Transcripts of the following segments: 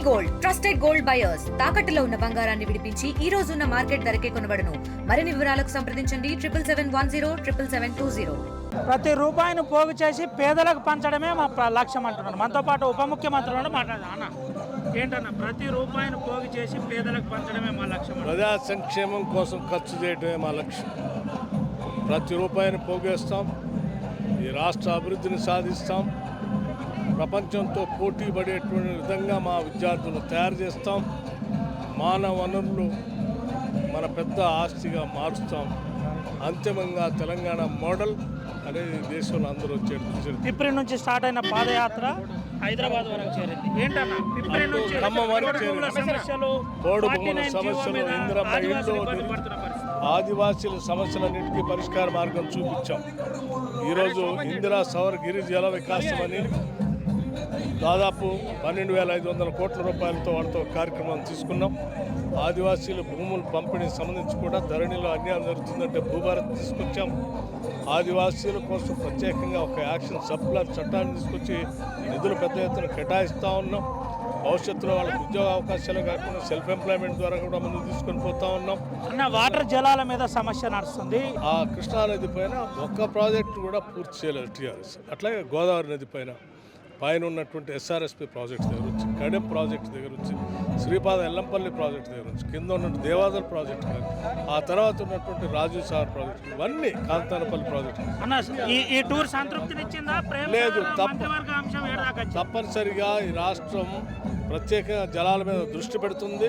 Gold trusted gold buyers తాకట్టులో ఉన్న బంగారాన్ని విడిపించి ఈ రోజు ఉన్న మార్కెట్ ధరకే కొనబడును. మరిన్ని వివరాలకు సంప్రదించండి 77107720. ప్రతి రూపాయిని పోగు చేసి పేదలకు పంచడమే మా లక్ష్యం అంటున్నాను. మనతో పాటు ఉప ముఖ్యమంత్రి మాట్లాడదాం. అన్న ఏంటన్నా, ప్రతి రూపాయిని పోగు చేసి పేదలకు పంచడమే మా లక్ష్యం. ప్రజా సంక్షేమం కోసం ఖర్చు చేయడమే మా లక్ష్యం. ప్రతి రూపాయిని పోగేస్తాం, ఈ రాష్ట్ర అభివృద్ధిని సాధిస్తాం, ప్రపంచంతో పోటీ పడేటువంటి విధంగా మా విద్యార్థులను తయారు చేస్తాం, మానవ వనరులు మన పెద్ద ఆస్తిగా మారుస్తాం. అంతిమంగా తెలంగాణ మోడల్ అనేది దేశంలో అందరూ వచ్చేది. పిప్రి నుంచి స్టార్ట్ అయిన పాదయాత్ర హైదరాబాద్ వరకు చేరింది. ఏంటన్నా పిప్రి నుంచి ఖమ్మం వరకు సమస్యలు, పోడు భూముల సమస్యలు, ఇందిరమ్మ ఇల్లు, ఆదివాసీల సమస్యలన్నింటికీ పరిష్కార మార్గం చూపించాం. ఈరోజు ఇందిరా సౌర గిరి జల వికాసం అని దాదాపు 12,500 కోట్ల రూపాయలతో వాటితో కార్యక్రమం తీసుకున్నాం. ఆదివాసీల భూముల పంపిణీ సంబంధించి కూడా ధరణిలో అన్యాయం జరుగుతుందంటే భూభారత్ తీసుకొచ్చాం. ఆదివాసీల కోసం ప్రత్యేకంగా ఒక యాక్షన్ సబ్ప్లాన్ చట్టాన్ని తీసుకొచ్చి నిధులు పెద్ద ఎత్తున కేటాయిస్తూ ఉన్నాం. భవిష్యత్తులో వాళ్ళకి ఉద్యోగ అవకాశాలు కాకుండా సెల్ఫ్ ఎంప్లాయ్మెంట్ ద్వారా కూడా ముందుకు తీసుకొని పోతా ఉన్నాం. వాటర్ జలాల మీద సమస్య నడుస్తుంది. ఆ కృష్ణానది పైన ఒక్క ప్రాజెక్టు కూడా పూర్తి చేయలేదు టీఆర్ఎస్. అట్లాగే గోదావరి నది పైన ఉన్నటువంటి ఎస్ఆర్ఎస్పి ప్రాజెక్ట్ దగ్గర నుంచి, కడెం ప్రాజెక్ట్ దగ్గర నుంచి, శ్రీపాద ఎల్లంపల్లి ప్రాజెక్ట్ దగ్గర నుంచి, కింద ఉన్నటువంటి దేవాదర్ ప్రాజెక్ట్ కానీ, ఆ తర్వాత ఉన్నటువంటి రాజీవ్ సాగర్ ప్రాజెక్ట్, ఇవన్నీ కాంతానపల్లి ప్రాజెక్ట్. ఈ టూర్ సంతృప్తినిచ్చిందా? లేదు, తప్పనిసరిగా ఈ రాష్ట్రం ప్రత్యేకంగా జలాల మీద దృష్టి పెడుతుంది.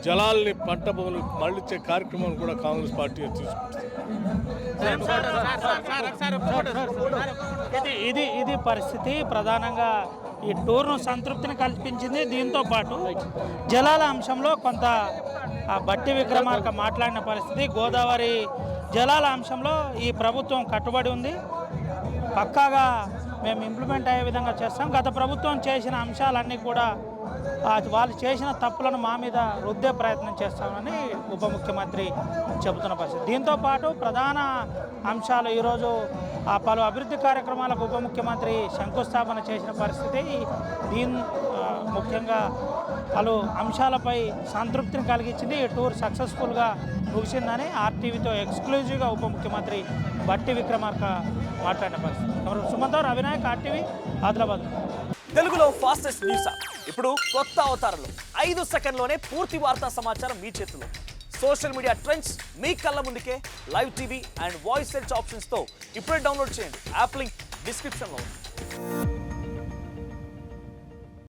జలాల్ని పంట భూములు మళ్ళించే కార్యక్రమం కూడా కాంగ్రెస్ పార్టీ తీసుకుంటుంది. ఇది పరిస్థితి. ప్రధానంగా ఈ టూర్ను సంతృప్తిని కల్పించింది. దీంతో పాటు జలాల అంశంలో కొంత బట్టి విక్రమార్క మాట్లాడిన పరిస్థితి. గోదావరి జలాల అంశంలో ఈ ప్రభుత్వం కట్టుబడి ఉంది, పక్కాగా మేము ఇంప్లిమెంట్ అయ్యే విధంగా చేస్తాం. గత ప్రభుత్వం చేసిన అంశాలన్నీ కూడా వాళ్ళు చేసిన తప్పులను మా మీద రుద్దే ప్రయత్నం చేస్తామని ఉప ముఖ్యమంత్రి చెబుతున్న పరిస్థితి. దీంతోపాటు ప్రధాన అంశాలు ఈరోజు పలు అభివృద్ధి కార్యక్రమాలకు ఉప ముఖ్యమంత్రి శంకుస్థాపన చేసిన పరిస్థితి. ముఖ్యంగా పలు అంశాలపై సంతృప్తిని కలిగించింది. ఈ టూర్ సక్సెస్ఫుల్గా ముగిసిందని ఆర్టీవీతో ఎక్స్క్లూజివ్గా ఉప ముఖ్యమంత్రి బట్టి విక్రమార్క మాట్లాడిన పరిస్థితి. సుమంత్, అవినాయక్, ఆర్టీవీ, ఆదిలాబాద్. తెలుగులో ఫాస్టెస్ట్ న్యూస్ యాప్ ఇప్పుడు కొత్త అవతారంలో 5 సెకండ్లోనే పూర్తి వార్తా సమాచారం మీ చేతిలో. సోషల్ మీడియా ట్రెండ్స్ మీ కళ్ళ ముందుకే live TV and voice search ఆప్షన్స్తో ఇప్పుడే డౌన్లోడ్ చేయండి. యాప్ లింక్ డిస్క్రిప్షన్లో ఉంది.